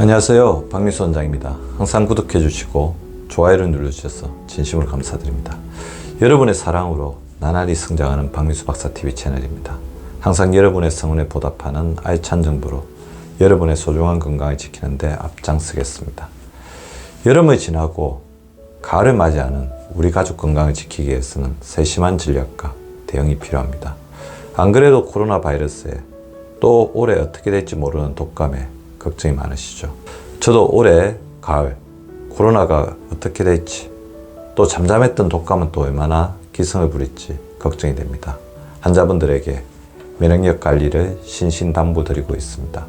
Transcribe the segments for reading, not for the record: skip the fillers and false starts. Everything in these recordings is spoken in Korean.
안녕하세요, 박미수 원장입니다. 항상 구독해 주시고 좋아요를 눌러주셔서 진심으로 감사드립니다. 여러분의 사랑으로 나날이 성장하는 박미수 박사TV 채널입니다. 항상 여러분의 성원에 보답하는 알찬 정보로 여러분의 소중한 건강을 지키는 데 앞장서겠습니다. 여름을 지나고 가을을 맞이하는 우리 가족 건강을 지키기 위해서는 세심한 전략과 대응이 필요합니다. 안 그래도 코로나 바이러스에 또 올해 어떻게 될지 모르는 독감에 걱정이 많으시죠. 저도 올해 가을 코로나가 어떻게 될지, 또 잠잠했던 독감은 또 얼마나 기승을 부릴지 걱정이 됩니다. 환자분들에게 면역력 관리를 신신당부드리고 있습니다.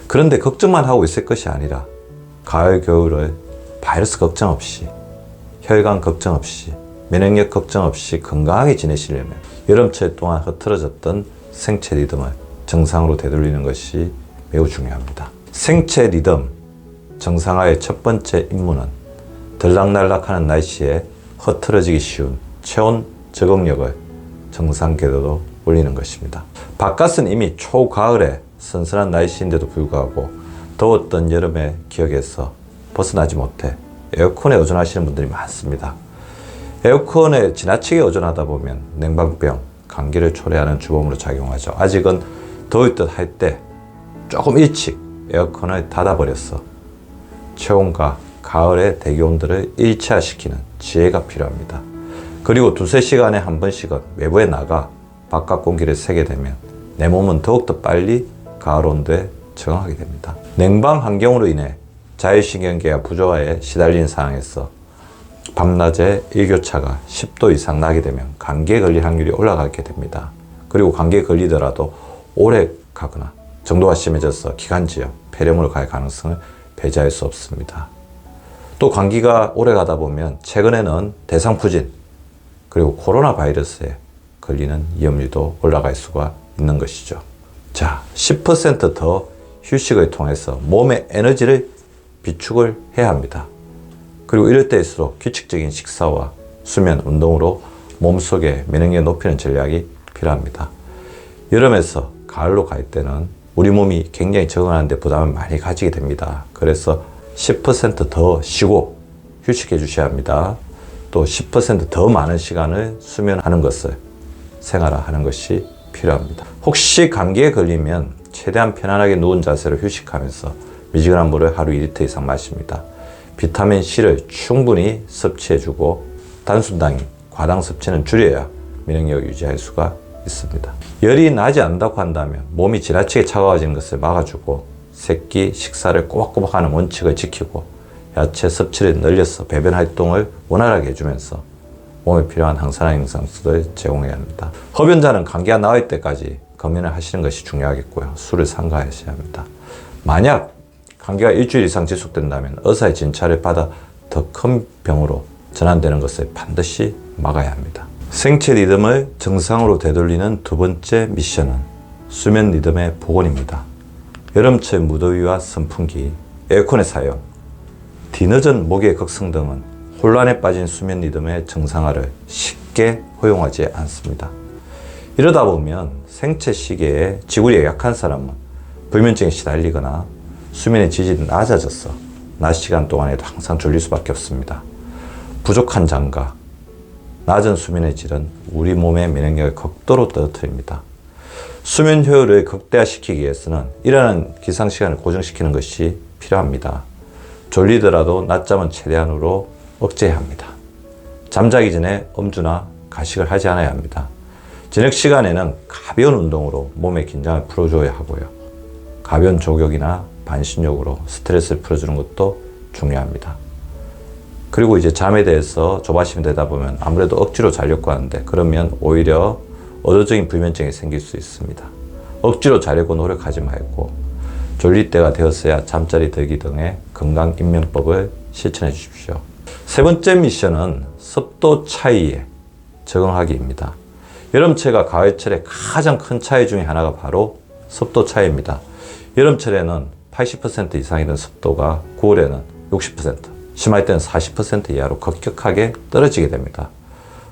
그런데 걱정만 하고 있을 것이 아니라 가을 겨울을 바이러스 걱정 없이, 혈관 걱정 없이, 면역력 걱정 없이 건강하게 지내시려면 여름철 동안 흐트러졌던 생체 리듬을 정상으로 되돌리는 것이 매우 중요합니다. 생체 리듬 정상화의 첫 번째 임무는 들락날락하는 날씨에 흐트러지기 쉬운 체온 적응력을 정상 궤도로 올리는 것입니다. 바깥은 이미 초가을에 선선한 날씨인데도 불구하고 더웠던 여름의 기억에서 벗어나지 못해 에어컨에 의존하시는 분들이 많습니다. 에어컨에 지나치게 의존하다 보면 냉방병, 감기를 초래하는 주범으로 작용하죠. 아직은 더울 듯 할 때 조금 일찍 에어컨을 닫아버려서 체온과 가을의 대기온들을 일치화시키는 지혜가 필요합니다. 그리고 두세 시간에 한 번씩은 외부에 나가 바깥 공기를 새게 되면 내 몸은 더욱더 빨리 가을 온도에 적응하게 됩니다. 냉방 환경으로 인해 자율신경계가 부조화에 시달린 상황에서 밤낮의 일교차가 10도 이상 나게 되면 감기에 걸릴 확률이 올라가게 됩니다. 그리고 감기에 걸리더라도 오래 가거나 정도가 심해져서 기관지염, 폐렴으로 갈 가능성을 배제할 수 없습니다. 또 감기가 오래 가다 보면 최근에는 대상포진, 그리고 코로나 바이러스에 걸리는 위험률도 올라갈 수가 있는 것이죠. 자, 10% 더 휴식을 통해서 몸의 에너지를 비축을 해야 합니다. 그리고 이럴 때일수록 규칙적인 식사와 수면, 운동으로 몸속의 면역력을 높이는 전략이 필요합니다. 여름에서 가을로 갈 때는 우리 몸이 굉장히 적응하는데 부담을 많이 가지게 됩니다. 그래서 10% 더 쉬고 휴식해 주셔야 합니다. 또 10% 더 많은 시간을 수면하는 것을 생활화하는 것이 필요합니다. 혹시 감기에 걸리면 최대한 편안하게 누운 자세로 휴식하면서 미지근한 물을 하루 2리터 이상 마십니다. 비타민C를 충분히 섭취해주고 단순당인, 과당 섭취는 줄여야 면역력을 유지할 수가 있습니다. 열이 나지 않는다고 한다면 몸이 지나치게 차가워지는 것을 막아주고 새끼 식사를 꼬박꼬박 하는 원칙을 지키고 야채 섭취를 늘려서 배변 활동을 원활하게 해주면서 몸에 필요한 항산화 영양소를 제공해야 합니다. 흡연자는 감기가 나을 때까지 금연을 하시는 것이 중요하겠고요. 술을 삼가하셔야 합니다. 만약 감기가 일주일 이상 지속된다면 의사의 진찰을 받아 더 큰 병으로 전환되는 것을 반드시 막아야 합니다. 생체 리듬을 정상으로 되돌리는 두 번째 미션은 수면 리듬의 복원입니다. 여름철 무더위와 선풍기, 에어컨의 사용, 뒤늦은 목의 극성 등은 혼란에 빠진 수면 리듬의 정상화를 쉽게 허용하지 않습니다. 이러다 보면 생체 시계에 지구력이 약한 사람은 불면증에 시달리거나 수면의 질이 낮아져서 낮 시간 동안에도 항상 졸릴 수밖에 없습니다. 부족한 잠과 낮은 수면의 질은 우리 몸의 면역력을 극도로 떨어뜨립니다. 수면 효율을 극대화시키기 위해서는 일하는 기상시간을 고정시키는 것이 필요합니다. 졸리더라도 낮잠은 최대한으로 억제해야 합니다. 잠자기 전에 음주나 가식을 하지 않아야 합니다. 저녁 시간에는 가벼운 운동으로 몸의 긴장을 풀어줘야 하고요. 가벼운 족욕이나 반신욕으로 스트레스를 풀어주는 것도 중요합니다. 그리고 이제 잠에 대해서 조바심이 되다 보면 아무래도 억지로 자려고 하는데 그러면 오히려 의도적인 불면증이 생길 수 있습니다. 억지로 자려고 노력하지 말고 졸릴 때가 되었어야 잠자리 들기 등의 건강 인명법을 실천해 주십시오. 세 번째 미션은 습도 차이에 적응하기입니다. 여름철과 가을철의 가장 큰 차이 중에 하나가 바로 습도 차이입니다. 여름철에는 80% 이상이던 습도가 9월에는 60%, 심할 때는 40% 이하로 급격하게 떨어지게 됩니다.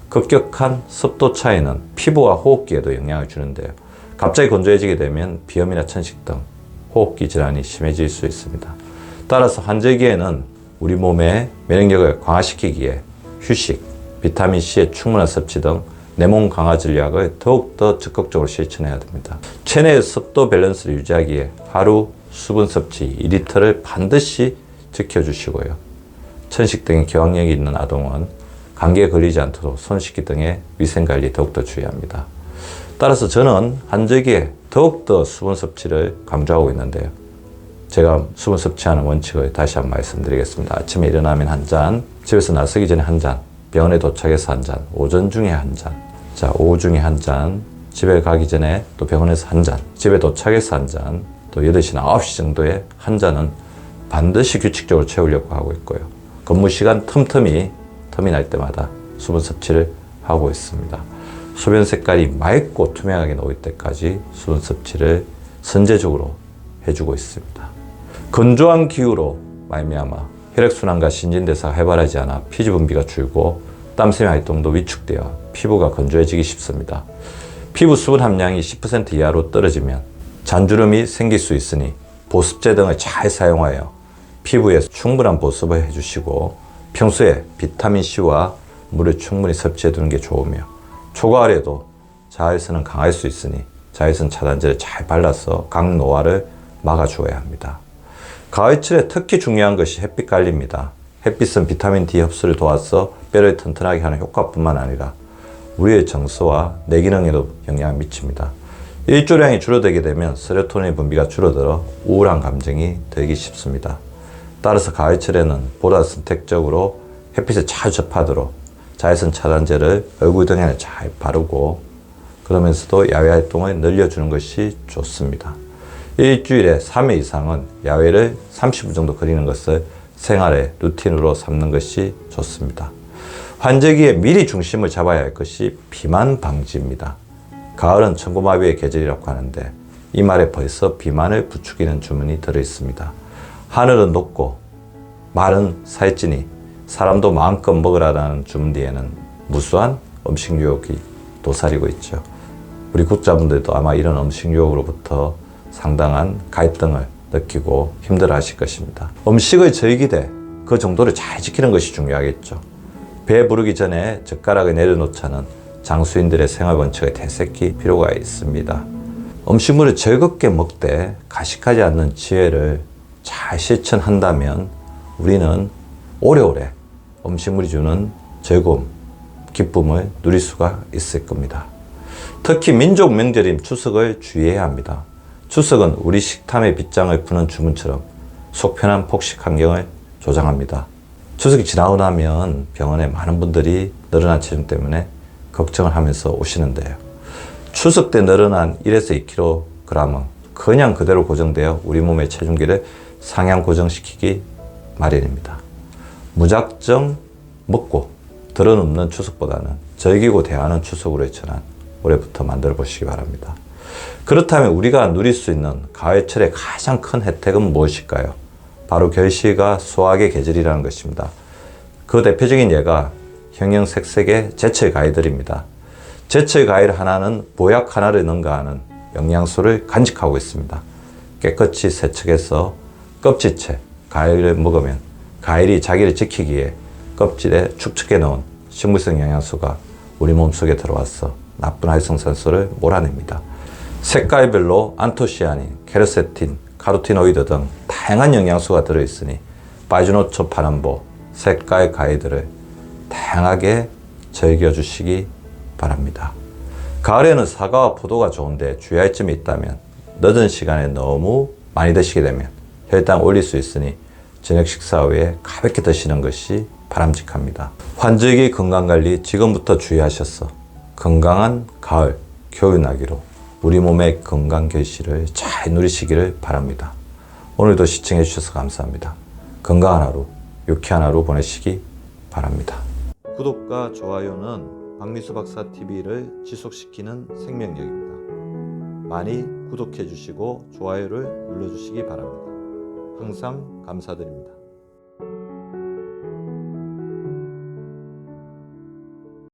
급격한 습도 차이는 피부와 호흡기에도 영향을 주는데요. 갑자기 건조해지게 되면 비염이나 천식 등 호흡기 질환이 심해질 수 있습니다. 따라서 환절기에는 우리 몸의 면역력을 강화시키기에 휴식, 비타민C의 충분한 섭취 등 내 몸 강화 전략을 더욱더 적극적으로 실천해야 됩니다. 체내의 습도 밸런스를 유지하기에 하루 수분 섭취 2리터를 반드시 지켜주시고요. 천식 등의 경황력이 있는 아동은 감기에 걸리지 않도록 손 씻기 등의 위생관리 더욱더 주의합니다. 따라서 저는 환절기에 더욱더 수분 섭취를 강조하고 있는데요. 제가 수분 섭취하는 원칙을 다시 한번 말씀드리겠습니다. 아침에 일어나면 한 잔, 집에서 나서기 전에 한 잔, 병원에 도착해서 한 잔, 오전 중에 한 잔, 자, 오후 중에 한 잔, 집에 가기 전에 또 병원에서 한 잔, 집에 도착해서 한 잔, 또 8시나 9시 정도에 한 잔은 반드시 규칙적으로 채우려고 하고 있고요. 근무 시간 틈이 날 때마다 수분 섭취를 하고 있습니다. 소변 색깔이 맑고 투명하게 나올 때까지 수분 섭취를 선제적으로 해주고 있습니다. 건조한 기후로 말미암아 혈액순환과 신진대사가 활발하지 않아 피지 분비가 줄고 땀샘의 활동도 위축되어 피부가 건조해지기 쉽습니다. 피부 수분 함량이 10% 이하로 떨어지면 잔주름이 생길 수 있으니 보습제 등을 잘 사용하여 피부에 충분한 보습을 해주시고 평소에 비타민C와 물을 충분히 섭취해 두는 게 좋으며 초가을에도 자외선은 강할 수 있으니 자외선 차단제를 잘 발라서 각노화를 막아주어야 합니다. 가을철에 특히 중요한 것이 햇빛 관리입니다. 햇빛은 비타민 D 흡수를 도와서 뼈를 튼튼하게 하는 효과뿐만 아니라 우리의 정서와 뇌기능에도 영향을 미칩니다. 일조량이 줄어들게 되면 세로토닌 분비가 줄어들어 우울한 감정이 들기 쉽습니다. 따라서 가을철에는 보다 선택적으로 햇빛에 잘 접하도록 자외선 차단제를 얼굴 등에는 잘 바르고 그러면서도 야외 활동을 늘려주는 것이 좋습니다. 일주일에 3회 이상은 야외를 30분 정도 거리는 것을 생활의 루틴으로 삼는 것이 좋습니다. 환절기에 미리 중심을 잡아야 할 것이 비만 방지입니다. 가을은 천고마비의 계절이라고 하는데 이 말에 벌써 비만을 부추기는 주문이 들어 있습니다. 하늘은 높고 말은 살찌니 사람도 마음껏 먹으라는 주문 뒤에는 무수한 음식 유혹이 도사리고 있죠. 우리 국자분들도 아마 이런 음식 유혹으로부터 상당한 갈등을 느끼고 힘들어 하실 것입니다. 음식을 즐기되 그 정도를 잘 지키는 것이 중요하겠죠. 배 부르기 전에 젓가락을 내려놓자는 장수인들의 생활 원칙을 되새길 필요가 있습니다. 음식물을 즐겁게 먹되 가식하지 않는 지혜를 잘 실천한다면 우리는 오래오래 음식물이 주는 즐거움, 기쁨을 누릴 수가 있을 겁니다. 특히 민족 명절인 추석을 주의해야 합니다. 추석은 우리 식탐의 빗장을 푸는 주문처럼 속편한 폭식 환경을 조장합니다. 추석이 지나고 나면 병원에 많은 분들이 늘어난 체중 때문에 걱정을 하면서 오시는데요. 추석 때 늘어난 1에서 2kg은 그냥 그대로 고정되어 우리 몸의 체중계를 상향 고정시키기 마련입니다. 무작정 먹고 들어눕는 추석보다는 즐기고 대하는 추석으로 전환 올해부터 만들어 보시기 바랍니다. 그렇다면 우리가 누릴 수 있는 가을철의 가장 큰 혜택은 무엇일까요? 바로 결실과 수확의 계절이라는 것입니다. 그 대표적인 예가 형형색색의 제철 과일들입니다. 제철 과일 하나는 보약 하나를 능가하는 영양소를 간직하고 있습니다. 깨끗이 세척해서 껍질째 과일을 먹으면 과일이 자기를 지키기에 껍질에 축축해 놓은 식물성 영양소가 우리 몸속에 들어와서 나쁜 활성산소를 몰아냅니다. 색깔별로 안토시아닌, 케르세틴, 카로티노이드 등 다양한 영양소가 들어있으니 바이주노초 파남보, 색깔 과일들을 다양하게 즐겨주시기 바랍니다. 가을에는 사과와 포도가 좋은데 주의할 점이 있다면 늦은 시간에 너무 많이 드시게 되면 혈당 올릴 수 있으니 저녁 식사 후에 가볍게 드시는 것이 바람직합니다. 환절기 건강관리 지금부터 주의하셔서 건강한 가을 겨울나기로 우리 몸의 건강 결실을 잘 누리시기를 바랍니다. 오늘도 시청해 주셔서 감사합니다. 건강한 하루, 유쾌한 하루 보내시기 바랍니다. 구독과 좋아요는 박미수 박사 TV를 지속시키는 생명력입니다. 많이 구독해 주시고 좋아요를 눌러 주시기 바랍니다. 항상 감사드립니다.